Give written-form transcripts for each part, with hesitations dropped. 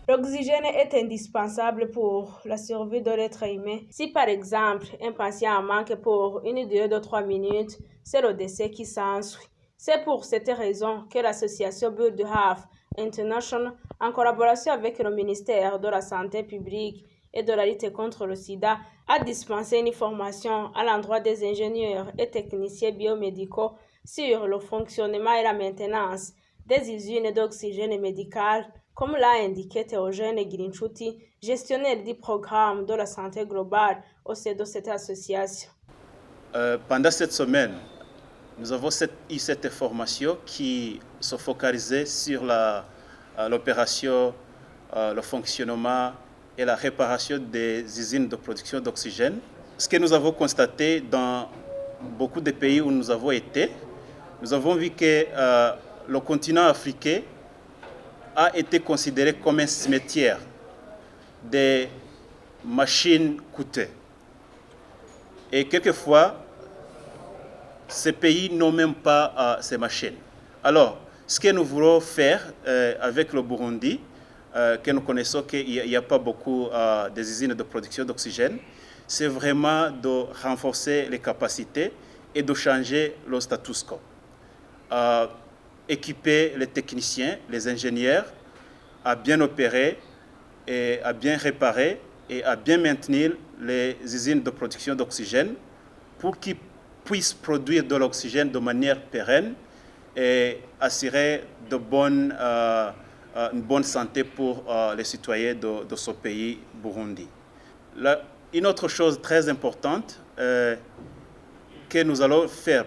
L'oxygène est indispensable pour la survie de l'être humain. Si par exemple un patient en manque pour une durée de 3 minutes, c'est le décès qui s'ensuit. C'est pour cette raison que l'association Build Health International, en collaboration avec le ministère de la Santé publique et de la lutte contre le sida, a dispensé une formation à l'endroit des ingénieurs et techniciens biomédicaux sur le fonctionnement et la maintenance des usines d'oxygène médical, comme l'a indiqué Théogène Girinchuti, gestionnaire du programme de la santé globale au sein de cette association. Pendant cette semaine, nous avons eu cette formation qui se focalisait sur l'opération, le fonctionnement et la réparation des usines de production d'oxygène. Ce que nous avons constaté dans beaucoup de pays où nous avons été, nous avons vu que le continent africain a été considéré comme un cimetière des machines coûteuses. Et quelquefois, ces pays n'ont même pas ces machines. Alors, ce que nous voulons faire avec le Burundi, que nous connaissons qu'il n'y a pas beaucoup des usines de production d'oxygène, c'est vraiment de renforcer les capacités et de changer le status quo. Équiper les techniciens, les ingénieurs à bien opérer et à bien réparer et à bien maintenir les usines de production d'oxygène pour qu'ils puissent produire de l'oxygène de manière pérenne et assurer une bonne santé pour les citoyens de ce pays, Burundi. Une autre chose très importante que nous allons faire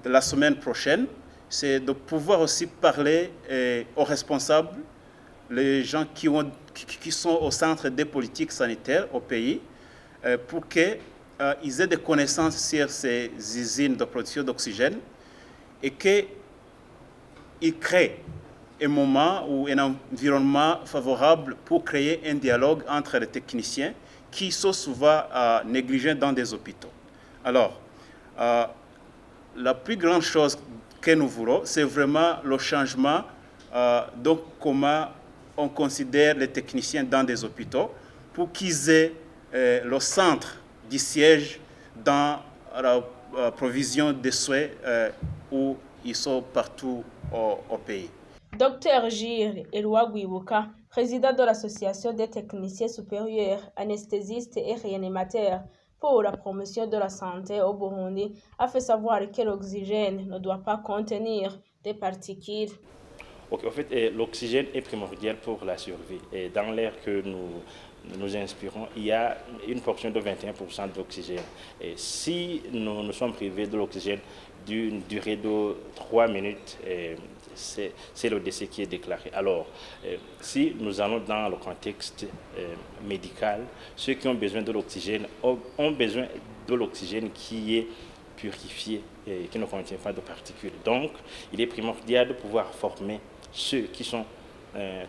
la semaine prochaine, c'est de pouvoir aussi parler aux responsables, les gens qui sont au centre des politiques sanitaires au pays, pour qu'ils aient des connaissances sur ces usines de production d'oxygène et qu'ils créent un moment ou un environnement favorable pour créer un dialogue entre les techniciens qui sont souvent négligés dans des hôpitaux. Alors, la plus grande chose que nous voulons, c'est vraiment le changement de comment on considère les techniciens dans des hôpitaux pour qu'ils aient le centre du siège dans la provision des soins où ils sont partout au pays. Dr Gilles Eloi Guibuka, président de l'Association des techniciens supérieurs, anesthésistes et réanimateurs pour la promotion de la santé au Burundi, a fait savoir que l'oxygène ne doit pas contenir des particules. En fait, l'oxygène est primordial pour la survie. Et dans l'air que nous inspirons, il y a une portion de 21% d'oxygène. Et si nous sommes privés de l'oxygène d'une durée de 3 minutes, c'est le décès qui est déclaré. Alors, si nous allons dans le contexte médical, ceux qui ont besoin de l'oxygène ont besoin de l'oxygène qui est purifié et qui ne contient pas de particules. Donc, il est primordial de pouvoir former ceux qui sont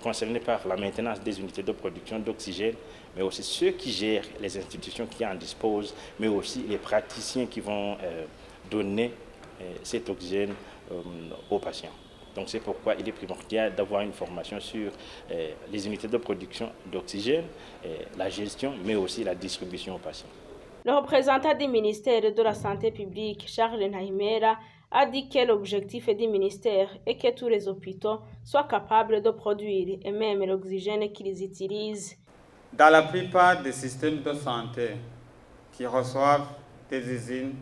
concernés par la maintenance des unités de production d'oxygène, mais aussi ceux qui gèrent les institutions qui en disposent, mais aussi les praticiens qui vont donner cet oxygène aux patients. Donc c'est pourquoi il est primordial d'avoir une formation sur les unités de production d'oxygène, la gestion, mais aussi la distribution aux patients. Le représentant du ministère de la Santé publique, Charles Nahimera, a dit que l'objectif du ministère est que tous les hôpitaux soient capables de produire et même l'oxygène qu'ils utilisent. Dans la plupart des systèmes de santé qui reçoivent des usines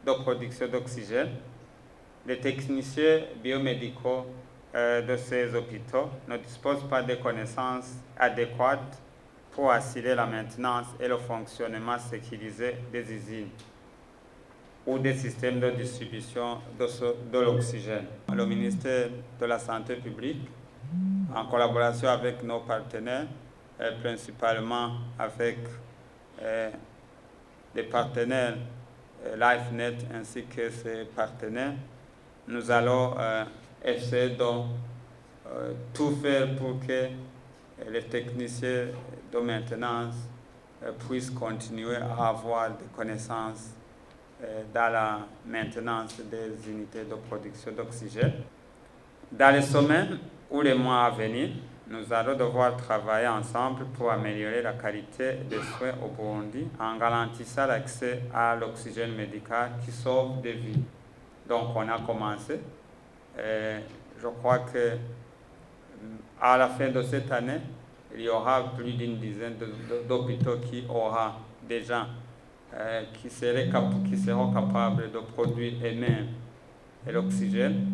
de production d'oxygène, les techniciens biomédicaux de ces hôpitaux ne disposent pas de connaissances adéquates pour assurer la maintenance et le fonctionnement sécurisé des usines ou des systèmes de distribution de l'oxygène. Le ministère de la Santé publique, en collaboration avec nos partenaires, principalement avec des partenaires LifeNet ainsi que ses partenaires, nous allons essayer de tout faire pour que les techniciens de maintenance puissent continuer à avoir des connaissances dans la maintenance des unités de production d'oxygène. Dans les semaines ou les mois à venir, nous allons devoir travailler ensemble pour améliorer la qualité des soins au Burundi en garantissant l'accès à l'oxygène médical qui sauve des vies. Donc on a commencé. Je crois que à la fin de cette année, il y aura plus d'une dizaine d'hôpitaux qui aura des gens qui seront capables de produire eux-mêmes l'oxygène.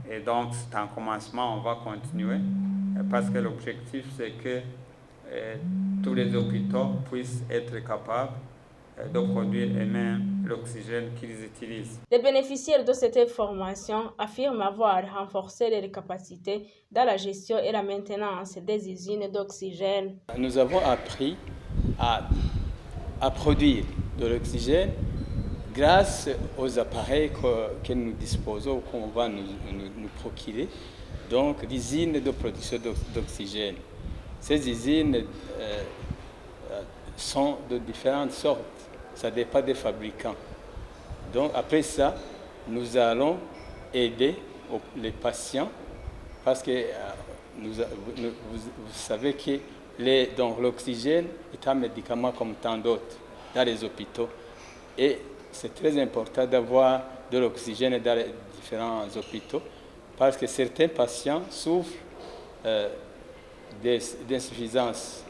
Et donc, c'est un commencement, on va continuer, parce que l'objectif, c'est que tous les hôpitaux puissent être capables de produire eux-mêmes l'oxygène qu'ils utilisent. Les bénéficiaires de cette formation affirment avoir renforcé leurs capacités dans la gestion et la maintenance des usines d'oxygène. Nous avons appris à produire de l'oxygène grâce aux appareils que nous disposons, qu'on va nous procurer, donc l'usine de production d'oxygène. Ces usines sont de différentes sortes, ça dépend des fabricants. Donc après ça, nous allons aider les patients parce que vous savez que l'oxygène est un médicament comme tant d'autres dans les hôpitaux. Et c'est très important d'avoir de l'oxygène dans les différents hôpitaux parce que certains patients souffrent d'insuffisance,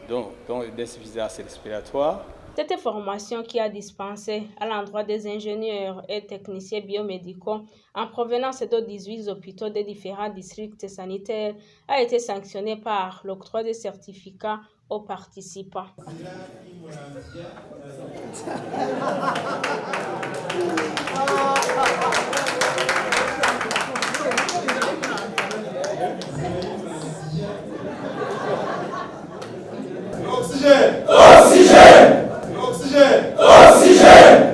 d'insuffisance respiratoire. Cette formation qui a dispensé à l'endroit des ingénieurs et techniciens biomédicaux en provenance de 18 hôpitaux des différents districts sanitaires a été sanctionnée par l'octroi des certificats aux participants. Oxygène! Oxygène! Oxygène! Oxygène!